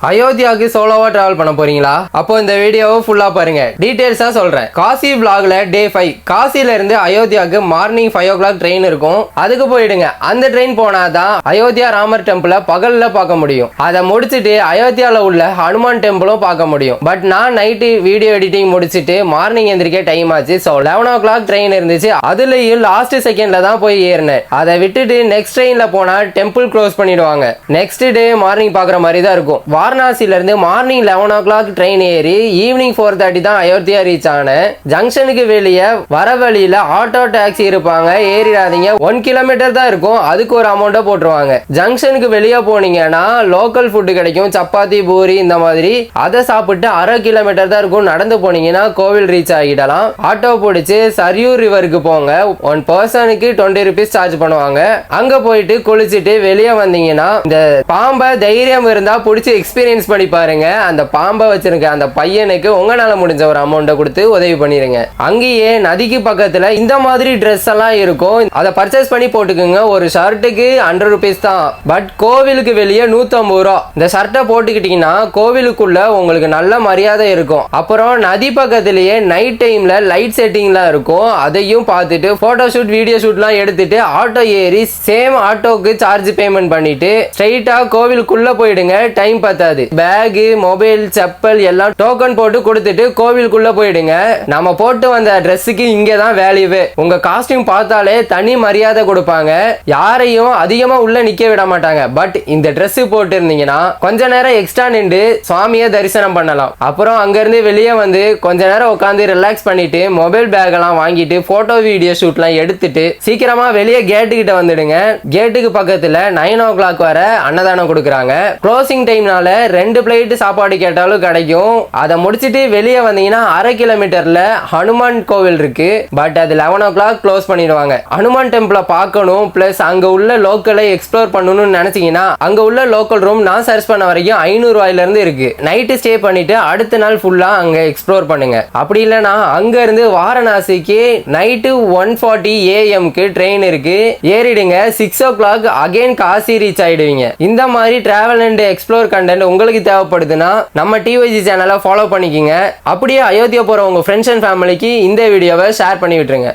அயோத்தியாவுக்கு சோலோவா travel பண்ண போறீங்களா? அப்போ இந்த வீடியோவை ஃபுல்லா பாருங்க. டீடைல்ஸா சொல்றேன். காசி vlogல டே 5 காசில இருந்து அயோத்தியாவுக்கு மார்னிங் 5 o'clock ட்ரெயின் இருக்கும். அதுக்கு போயிடுங்க. அந்த ட்ரெயின் போனாதான் அயோத்தியா ராமர் டெம்பிளை பகல்ல பார்க்க முடியும். அதை முடிச்சுட்டு அயோத்தியால உள்ள ஹனுமான் டெம்பிளும் பார்க்க முடியும். பட் நான் நைட்டு வீடியோ எடிட்டிங் முடிச்சுட்டு மார்னிங் எந்திரிக்க டைம் ஆச்சு. ஸோ 11 o'clock ட்ரெயின் இருந்துச்சு. அதுலயும் லாஸ்ட் செகண்ட்ல தான் போய் ஏறினேன். அதை விட்டுட்டு நெக்ஸ்ட் ட்ரெயின்ல போனா டெம்பிள் க்ளோஸ் பண்ணிடுவாங்க. நெக்ஸ்ட் டே மார்னிங் பார்க்குற மாதிரி தான் இருக்கும். வாரணாசில இருந்து மார்னிங் 11 o'clock ட்ரெயின் ஏறி ஈவினிங் 4:30 தான் அயோத்தியா ரீச் ஆனேன். ஜங்ஷனுக்கு வெளியே வர வழியில ஆட்டோ டாக்ஸி இருப்பாங்க, ஏறிடாதீங்க. 1 கிலோமீட்டர் தான் இருக்கும், அதுக்கு ஒரு அமௌண்ட்டை போட்டுருவாங்க. ஜங்ஷனுக்கு வெளியே போனீங்கன்னா லோக்கல் ஃபுட்டு கிடைக்கும், சப்பாத்தி பூரி இந்த மாதிரி. அதை சாப்பிட்டு 1/2 கிலோமீட்டர் தான் இருக்கும். நடந்து போனீங்கன்னா கோவில் ரீச் ஆகிடலாம். ஆட்டோ பிடிச்சி சரியூர் ரிவருக்கு போங்க. 1 பர்சனுக்கு 20 rupees சார்ஜ் பண்ணுவாங்க. அங்க போயிட்டு குளிச்சுட்டு வெளியே வந்தீங்கன்னா இந்த பாம்பை தைரியம் இருந்தா பிடிச்சி எக்ஸ்பீரியன்ஸ் பண்ணி பாருங்க. அந்த பாம்பை வச்சிருக்க அந்த பையனுக்கு உங்களால முடிஞ்ச ஒரு அமௌண்ட்டை கொடுத்து உதவி பண்ணிருங்க. அங்கேயே நதிக்கு பக்கத்துல இந்த மாதிரி ட்ரெஸ் எல்லாம் இருக்கும், அதை பர்ச்சேஸ் பண்ணி போட்டுக்குங்க. ஒரு ஷர்ட்டுக்கு 100 rupees தான். பட் கோவிலுக்கு வெளியே 150 ரூபா. இந்த ஷர்ட்டை போட்டுக்கிட்டீங்கன்னா கோவிலுக்குள்ள உங்களுக்கு நல்ல மரியாதை இருக்கும். அப்புறம் நதி பக்கத்திலேயே நைட் டைம்ல லைட் செட்டிங்லாம் இருக்கும், அதையும் பார்த்துட்டு போட்டோ ஷூட் வீடியோ ஷூட்லாம் எடுத்துட்டு ஆட்டோ ஏறி சேம் ஆட்டோக்கு சார்ஜ் பேமெண்ட் பண்ணிட்டு ஸ்ட்ரைட்டா கோவிலுக்குள்ள போயிடுங்க. டைம் பத்தாது. பேக், மொபைல், செப்பல் எல்லாம் டோக்கன் போட்டு கொடுத்துட்டு கோவிலுக்குள்ள போயிடுங்க. நம்ம போட்டு வந்த ட்ரெஸ்ஸுக்கு இங்கே தான் வேல்யூவே. உங்க காஸ்டியூம் பார்த்தாலே தனி மரியாதை கொடுப்பாங்க. யாரையும் அதிகமா உள்ள நிக்க விட மாட்டாங்க. பட் இந்த ட்ரெஸ் போட்டு இருந்தீங்கன்னா கொஞ்ச நேரம் எக்ஸ்ட்ரா நின்று சுவாமியை தரிசனம் பண்ணலாம். அப்புறம் அங்க இருந்து வெளியே வந்து கொஞ்ச நேரம் உட்காந்து ரிலாக்ஸ் பண்ணிட்டு மொபைல் பேக் எல்லாம் வாங்கிட்டு போட்டோ வீடியோ ஷூட்லாம் எடுத்துட்டு சீக்கிரமா வெளியே கேட்டு கிட்ட வந்துடுங்க. கேட்டுக்கு பக்கத்துல 9 o'clock வர அன்னதானம் கொடுக்குறாங்க. க்ளோசிங் டைம்னால 2 பிளேட் சாப்பாடு கேட்டாலும் கிடைக்கும். அதை முடிச்சிட்டு வெளியே வந்தீங்கன்னா 1/2 கிலோமீட்டர்ல ஹனுமான் கோவில் இருக்கு. பட் அது 11 o'clock க்ளோஸ் பண்ணிடுவாங்க. ஹனுமான் டெம்பிளை பார்க்கணும், பிளஸ் அங்க உள்ள லோக்கலை எக்ஸ்ப்ளோர் பண்ணணும்னு நினைச்சீங்கன்னா அங்க உள்ள லோக்கல் ரூம் நான் சர்ச் பண்ண வரைக்கும் 500 ரூபாயில இருந்து இருக்கு. நைட்டு ஸ்டே பண்ணிட்டு அடுத்த நாள் ஃபுல்லா அங்க எக்ஸ்ப்ளோர் பண்ணுங்க. அப்படி இல்லைன்னா அங்க இருந்து வாரணாசிக்கு நைட்டு 1:40 AM ட்ரெயின் இருக்கு, ஏறிடுங்க. 6 o'clock அகைன் காசி ரீச் ஆயிடுவீங்க. இந்த மாதிரி டிராவல் அண்ட் எக்ஸ்ப்ளோர் கண்டென்ட் உங்களுக்கு தேவைப்படுதுன்னா நம்ம டிஒய்ஜி சேனலை ஃபாலோ பண்ணிக்கிங்க. அப்படியே அயோத்தியா போற உங்க ஃப்ரெண்ட்ஸ் அண்ட் ஃபேமிலிக்கு இந்த வீடியோவை ஷேர் பண்ணி விட்டுருங்க.